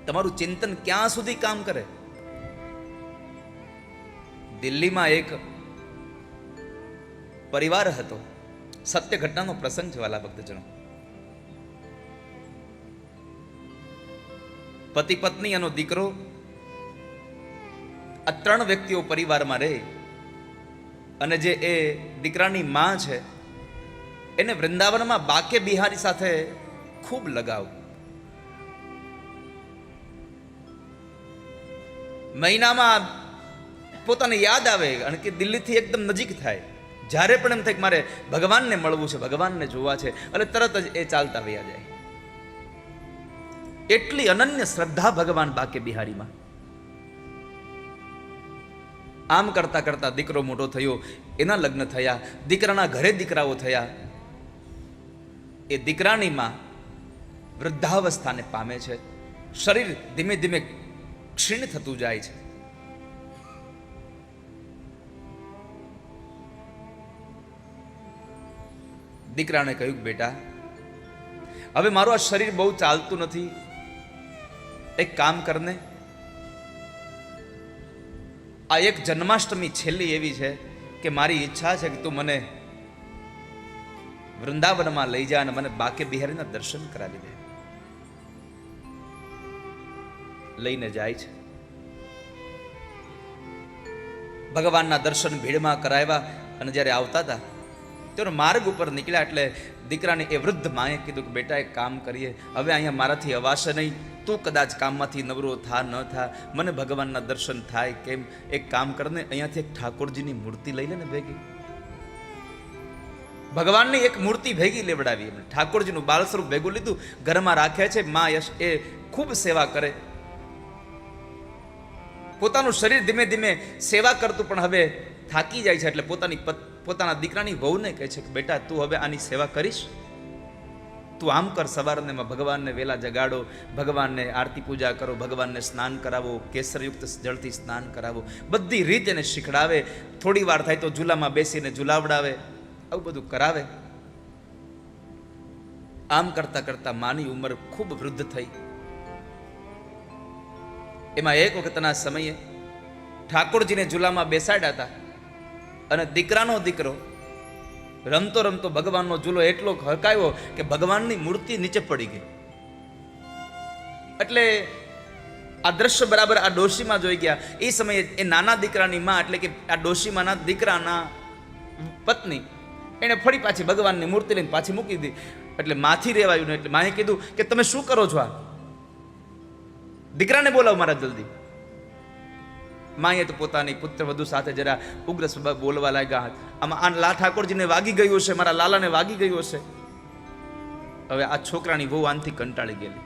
તમારું ચિંતન ક્યાં સુધી કામ કરે? દિલ્હીમાં એક પરિવાર હતો, સત્ય ઘટનાનો પ્રસંગ છે વાલા ભક્તજનો. પતિ પત્ની અને દીકરો, આ 3 વ્યક્તિઓ પરિવારમાં રહે. અને જે એ દીકરાની માં છે એને વૃંદાવનમાં બાકે બિહારી સાથે ખૂબ લગાવ. મહિનામાં પોતાને યાદ આવે અને કે દિલ્હીથી એકદમ નજીક થાય. જ્યારે પણ એમ થાય કે મારે ભગવાનને મળવું છે, ભગવાનને જોવા છે, એટલે તરત જ એ ચાલતા વયા જાય. એટલી અનન્ય શ્રદ્ધા ભગવાન બાકે બિહારીમાં. આમ કરતા કરતા દીકરો મોટો થયો, એના લગ્ન થયા, દીકરાના ઘરે દીકરાઓ થયા. એ દીકરાની માં વૃદ્ધાવસ્થાને પામે છે. શરીર ધીમે ધીમે ક્ષીણ થતું જાય છે. દીકરાને કહ્યું, બેટા હવે મારું આ શરીર બહુ ચાલતું નથી, એક કામ કરને, આ એક જન્માષ્ટમી છેલ્લી એવી છે કે મારી ઈચ્છા છે કે તું મને વૃંદાવનમાં લઈ જા અને મને બાકે બિહારીના દર્શન કરાવી દે. લઈને જાય છે. ભગવાનના દર્શન ભીડમાં કરાવ્યા અને જ્યારે આવતા હતા તેનો માર્ગ ઉપર નીકળ્યા એટલે દીકરાને એ વૃદ્ધ માએ કીધું કે બેટા એક કામ કરીએ, હવે અહીંયા મારાથી અવાશે નહીં, તું કદાચ કામમાંથી નવરો થા ન થા, મને ભગવાનના દર્શન થાય કેમ, એક કામ કરને, અહીંયાથી એક ઠાકોરજીની મૂર્તિ લઈ લે ને ભેગી. ભગવાનની એક મૂર્તિ ભેગી લેવડાવી. ઠાકોરજીનું બાળ સ્વરૂપ ભેગું લીધું, ઘરમાં રાખ્યા છે. માં યશ એ ખૂબ સેવા કરે. પોતાનું શરીર ધીમે ધીમે સેવા કરતું પણ હવે થાકી જાય છે એટલે પોતાના દીકરાની વહુને કહે છે કે બેટા તું હવે આની સેવા કરીશ, તું આમ કર, સવારને ભગવાનને વેલા જગાડો, ભગવાનને આરતી પૂજા કરો, ભગવાનને સ્નાન કરાવો, કેસરયુક્ત જળથી સ્નાન કરાવો, બધી રીત એને શીખડાવે. થોડી વાર થાય તો ઝૂલામાં બેસીને ઝૂલાવડાવે, આવું બધું કરાવે. આમ કરતા કરતા માની ઉંમર ખૂબ વૃદ્ધ થઈ. એમાં એક વખતના સમયે ઠાકોરજીને ઝૂલામાં બેસાડ્યા હતા અને દીકરાનો દીકરો રમતો રમતો ભગવાનનો ઝૂલો એટલો હકાયો કે ભગવાનની મૂર્તિ નીચે પડી ગઈ. એટલે આ દ્રશ્ય બરાબર આ ડોશીમાં જોઈ ગયા. એ સમયે એ નાના દીકરાની માં એટલે કે આ ડોશીમાના દીકરાના પત્ની એને ફરી પાછી ભગવાનની મૂર્તિ લઈને પાછી મૂકી દીધી. એટલે માથી રેવાયું ને એટલે માએ કીધું કે તમે શું કરો છો? આ દીકરાને બોલાવો મારા જલ્દી. માએ તો પોતાની પુત્ર વધુ સાથે જરા ઉગ્ર સ્વભાવ બોલવા લાગ્યા. આમાં આ ઠાકોરજીને વાગી ગયું હશે, મારા લાલાને વાગી ગયું હશે. હવે આ છોકરાની વહુ આનથી કંટાળી ગયેલી.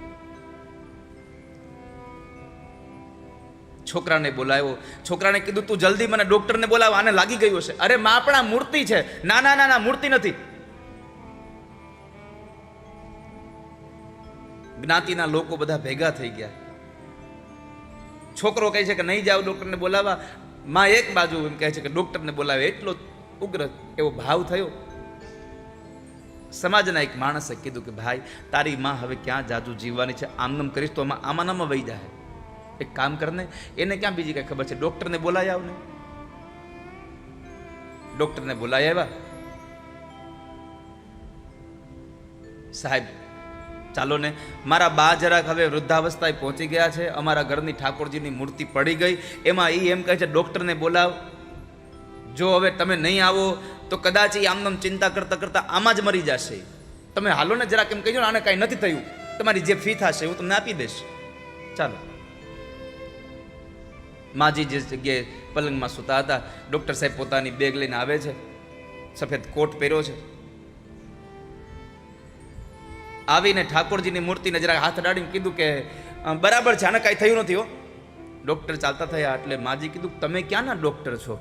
છોકરાને બોલાવ્યો. છોકરાને કીધું તું જલ્દી મને ડોક્ટરને બોલાવ, આને લાગી ગયું હશે. અરે માં પણ આ મૂર્તિ છે. ના ના ના ના, મૂર્તિ નથી. જ્ઞાતિના લોકો બધા ભેગા થઈ ગયા. છોકરો કહે છે કે નહીં જાવ ડોક્ટરને બોલાવવા. માં એક બાજુ એમ કહે છે કે ડોક્ટરને બોલાવે. એટલો ઉગ્ર એવો ભાવ થયો. સમાજના એક માણસે કીધું કે ભાઈ તારી માં હવે ક્યાં જાજુ જીવવાની છે, આમનામ કરીશ તો આમાં વહી જાય. એક કામ કરને, એને ક્યાં બીજી કઈ ખબર છે, ડોક્ટરને બોલાવી આવ ને. ડોક્ટરને બોલાવી આવ્યા. સાહેબ ચાલો ને, મારા બા જરાક હવે વૃદ્ધાવસ્થાએ પહોંચી ગયા છે, અમારા ઘરની ઠાકોરજીની મૂર્તિ પડી ગઈ. એમાં એ એમ કહે છે ડોક્ટરને બોલાવ, જો હવે તમે નહીં આવો તો કદાચ એ આમનામ ચિંતા કરતા કરતા આમાં જ મરી જશે. તમે હાલો ને જરાક એમ કહેજો ને આને કાંઈ નથી થયું, તમારી જે ફી થશે હું તમને આપી દઈશ. ચાલો. માજી જે જગ્યાએ પલંગમાં સૂતા હતા, ડોક્ટર સાહેબ પોતાની બેગ લઈને આવે છે, સફેદ કોટ પહેર્યો છે. આવીને ઠાકોરજીની મૂર્તિને જરા હાથ અડાડીને કીધું કે બરાબર છે, આને કાંઈ થયું નથી હો. ડોક્ટર ચાલતા થયા એટલે માજી કીધું તમે ક્યાંના ડોક્ટર છો?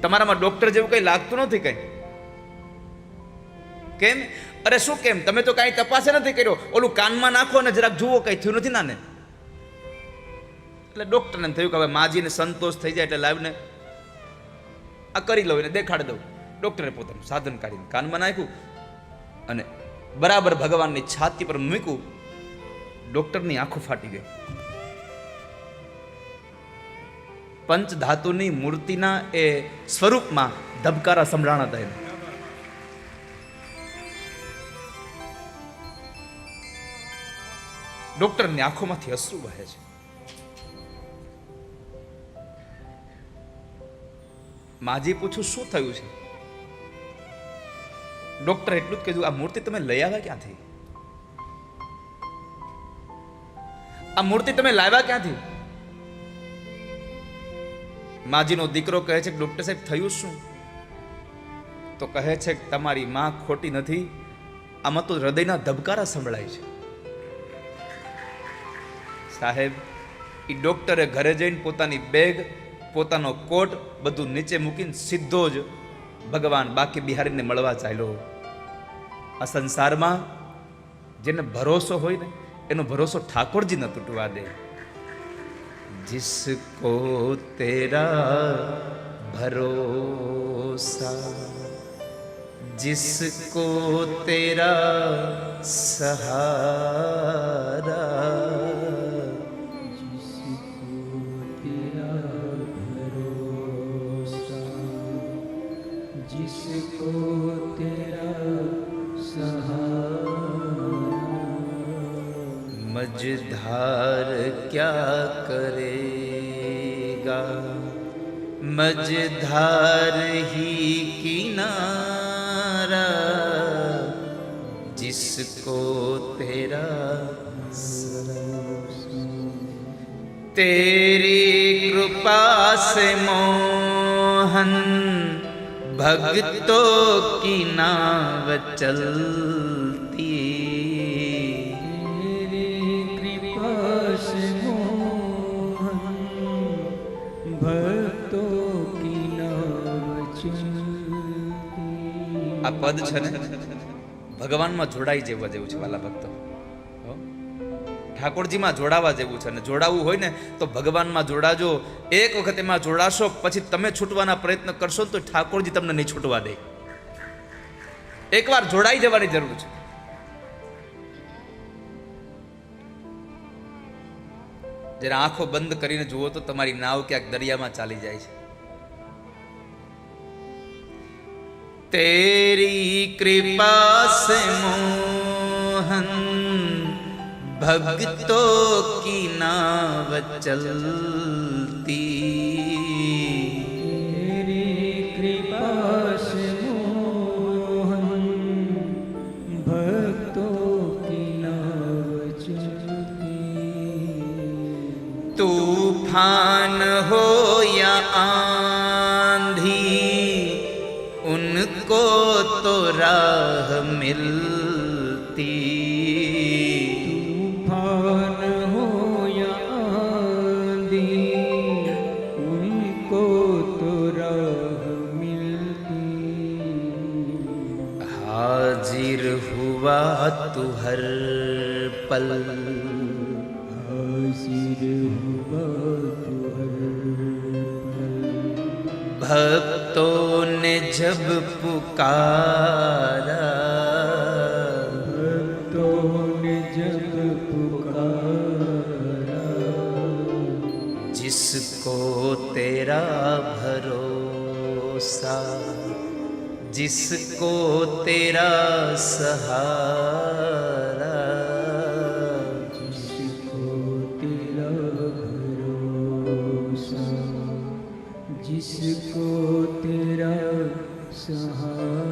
તમારામાં ડોક્ટર જેવું કંઈ લાગતું નથી કંઈ. કેમ? અરે શું કેમ? તમે તો કાંઈ તપાસ નથી કર્યો. ઓલું કાનમાં નાખો અને જરાક જુઓ કંઈ થયું નથી નાને. એટલે ડોક્ટરને થયું કે હવે માજીને સંતોષ થઈ જાય એટલે લાવીને આ કરી લઉં, એને દેખાડી દઉં. ડોક્ટરે પોતાનું સાધન કાઢીને કાનમાં નાખ્યું અને બરાબર ભગવાનની છાતી પર મૂક્યું. ડોક્ટરની આંખો ફાટી ગઈ. પંચ ધાતુની મૂર્તિના એ સ્વરૂપમાં ધબકારા સંભળાણા હતા એને. ડોક્ટરની આંખોમાંથી અશ્રુ વહે છે. માજી પૂછું શું થયું છે? ડોક્ટર એટલું જ કીધું, આ મૂર્તિ તમે લઈ આવ્યા ક્યાંથી? આ મૂર્તિ તમે લાવ્યા ક્યાંથી? માજીનો દીકરો કહે છે કે ડોક્ટર સાહેબ થયું શું? તો કહે છે કે તમારી માં ખોટી નથી, આમાં તો હૃદયના ધબકારા સંભળાય છે. સાહેબ, એ ડોક્ટરે ઘરે જઈને પોતાની બેગ, પોતાનો કોટ બધું નીચે મૂકીને સીધો જ ભગવાન બાકી બિહારીને મળવા ચાલ્યો. આ સંસારમાં જેને ભરોસો હોય ને એનો ભરોસો ઠાકોરજી ન તૂટવા દે. जिसको तेरा भरोसा, जिसको तेरा सहारा, जिसको तेरा मझधार क्या करेगा, मझधार ही किनारा, जिसको तेरा तेरी कृपा से मोहन भक्तों की नाव चलती, આ પદ છે ને ભગવાનમાં જોડાઈ જવા જેવું છે વાલા ભક્તો. ઠાકોરજીમાં જોડાવા જેવું છે, અને જોડાવું હોય ને તો ભગવાનમાં જોડાજો. એક વખત એમાં જોડાશો પછી તમે છૂટવાના પ્રયત્ન કરશો તો ઠાકોરજી તમને નહીં છૂટવા દે. એકવાર જોડાઈ જવાની જરૂર છે. જરા આંખો બંધ કરીને જુઓ તો તમારી નાવ ક્યાંક દરિયામાં ચાલી જાય છે. तेरी कृपा से मोहन भक्तों की नाव चलती, तेरी कृपा से मोहन भक्तों की नाव चलती, तूफान हो या आंधी उनको तो राह मिलती, तूफान हो या आंधी उनको तो राह मिलती, हाजिर हुआ तू हर पल, हाजिर हुआ तू हर भक्तों ने जब पुकारा, भक्तों ने जब पुकारा, जिसको तेरा भरोसा, जिसको तेरा सहारा, जिसको तेरा भरोसा, जिसको तेरा सहारा.